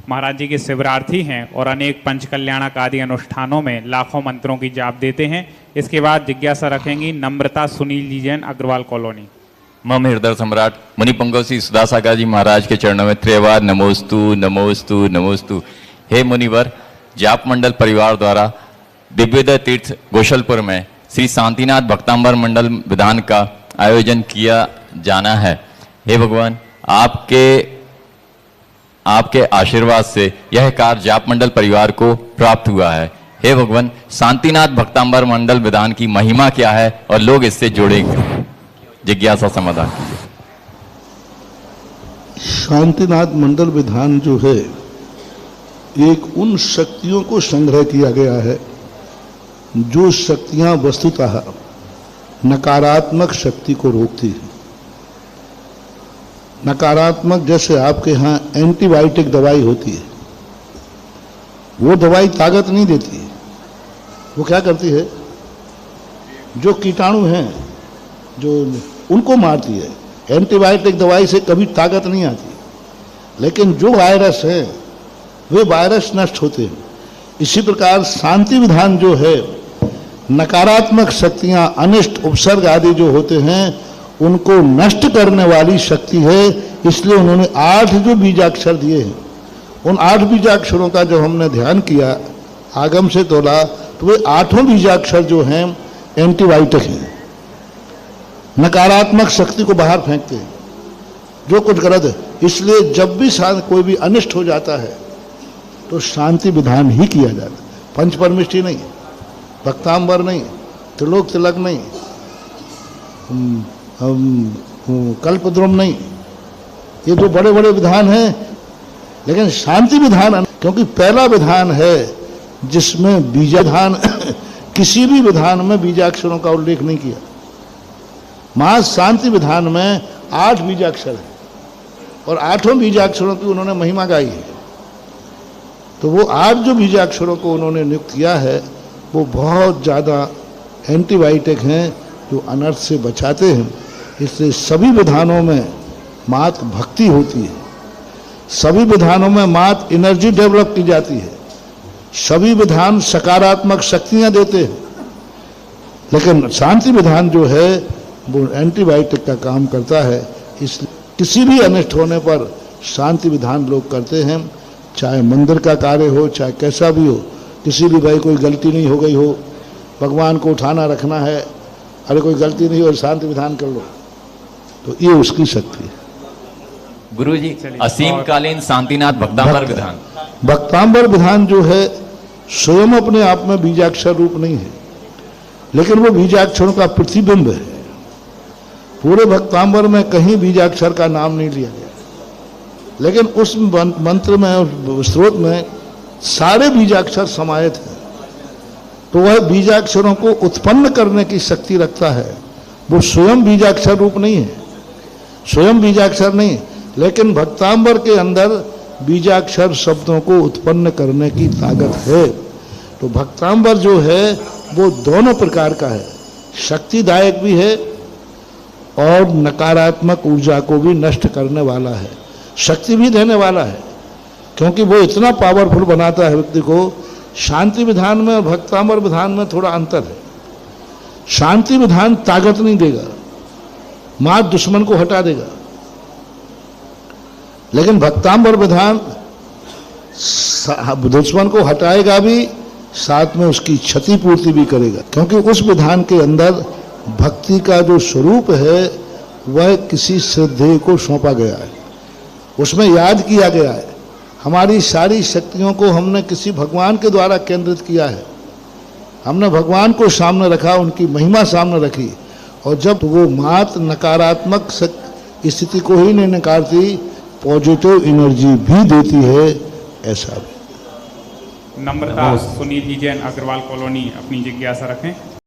महाराज जी के शिवरार्थी हैं और अनेक पंचकल्याणक आदि अनुष्ठानों में लाखों मंत्रों की जाप देते हैं। इसके बाद जिज्ञासा रखेंगी नम्रता सुनील जी जैन, अग्रवाल कॉलोनी। मम हृदय सम्राट मुनि पंगव श्री सुदासागर जी महाराज के चरणों में त्रिवार नमोस्तु नमोस्तु नमोस्तु। हे मुनिवर, जाप मंडल परिवार द्वारा दिव्योदय तीर्थ गोशलपुर में श्री शांतिनाथ भक्तांबर मंडल विधान का आयोजन किया जाना है। हे भगवान, आपके आशीर्वाद से यह कार्य जाप मंडल परिवार को प्राप्त हुआ है। हे भगवान, शांतिनाथ भक्तांबर मंडल विधान की महिमा क्या है और लोग इससे जुड़ेंगे? जिज्ञासा समाधान। शांतिनाथ मंडल विधान जो है एक उन शक्तियों को संग्रह किया गया है जो शक्तियां वस्तुतः नकारात्मक शक्ति को रोकती है। नकारात्मक, जैसे आपके यहाँ एंटीबायोटिक दवाई होती है, वो दवाई ताकत नहीं देती है। वो क्या करती है? जो कीटाणु हैं जो उनको मारती है। एंटीबायोटिक दवाई से कभी ताकत नहीं आती, लेकिन जो वायरस है वे वायरस नष्ट होते हैं। इसी प्रकार शांति विधान जो है, नकारात्मक शक्तियां, अनिष्ट उपसर्ग आदि जो होते हैं उनको नष्ट करने वाली शक्ति है। इसलिए उन्होंने 8 जो बीजाक्षर दिए हैं, उन 8 बीजाक्षरों का जब हमने ध्यान किया, आगम से तोला, तो वे 8 बीजाक्षर जो हैं एंटीबायोटिक हैं, नकारात्मक शक्ति को बाहर फेंकते हैं, जो कुछ गलत है। इसलिए जब भी कोई भी अनिष्ट हो जाता है तो शांति विधान ही किया जाता है। पंचपरमिष्टि नहीं, भक्तांबर नहीं, त्रिलोक तिलक नहीं, कल्पद्रुम नहीं, ये जो बड़े बड़े विधान हैं। लेकिन शांति विधान, क्योंकि पहला विधान है जिसमें बीजाधान किसी भी विधान में बीजाक्षरों का उल्लेख नहीं किया। महज शांति विधान में 8 बीजाक्षर है और 8 बीजाक्षरों की उन्होंने महिमा गाई है। तो वो 8 जो बीजाक्षरों को उन्होंने नियुक्त किया है वो बहुत ज़्यादा एंटीबायोटिक हैं जो अनर्थ से बचाते हैं। इसलिए सभी विधानों में मात भक्ति होती है, सभी विधानों में मात एनर्जी डेवलप की जाती है, सभी विधान सकारात्मक शक्तियां देते हैं। लेकिन शांति विधान जो है वो एंटीबायोटिक का काम करता है। इसलिए किसी भी अनिष्ट होने पर शांति विधान लोग करते हैं, चाहे मंदिर का कार्य हो, चाहे कैसा भी हो। किसी भी भाई कोई गलती नहीं हो गई हो, भगवान को उठाना रखना है, अरे कोई गलती नहीं हो, शांति विधान कर लो, तो ये उसकी शक्ति है। गुरु जी, असीम कालीन शांतिनाथ भक्तांबर विधान, भक्तांबर विधान जो है स्वयं अपने आप में बीजाक्षर रूप नहीं है, लेकिन वो बीजाक्षरों का प्रतिबिंब है। पूरे भक्तांबर में कहीं बीजाक्षर का नाम नहीं लिया गया, लेकिन उस मंत्र में, उस स्रोत में सारे बीजाक्षर समाहित हैं। तो वह बीजाक्षरों को उत्पन्न करने की शक्ति रखता है। वो स्वयं बीजाक्षर रूप नहीं है, स्वयं बीजाक्षर नहीं, लेकिन भक्तांबर के अंदर बीजाक्षर शब्दों को उत्पन्न करने की ताकत है। तो भक्तांबर जो है वो दोनों प्रकार का है, शक्तिदायक भी है और नकारात्मक ऊर्जा को भी नष्ट करने वाला है, शक्ति भी देने वाला है, क्योंकि वो इतना पावरफुल बनाता है व्यक्ति को। शांति विधान में और भक्तांबर विधान में थोड़ा अंतर है। शांति विधान ताकत नहीं देगा, मां दुश्मन को हटा देगा, लेकिन भक्तांबर विधान दुश्मन को हटाएगा भी, साथ में उसकी क्षतिपूर्ति भी करेगा। क्योंकि उस विधान के अंदर भक्ति का जो स्वरूप है वह किसी श्रद्धेय को सौंपा गया है, उसमें याद किया गया है। हमारी सारी शक्तियों को हमने किसी भगवान के द्वारा केंद्रित किया है, हमने भगवान को सामने रखा, उनकी महिमा सामने रखी। और जब वो मात नकारात्मक स्थिति को ही नहीं नकारती, पॉजिटिव एनर्जी भी देती है, ऐसा भी। नम्रता सुनील जी जैन, अग्रवाल कॉलोनी, अपनी जिज्ञासा रखें।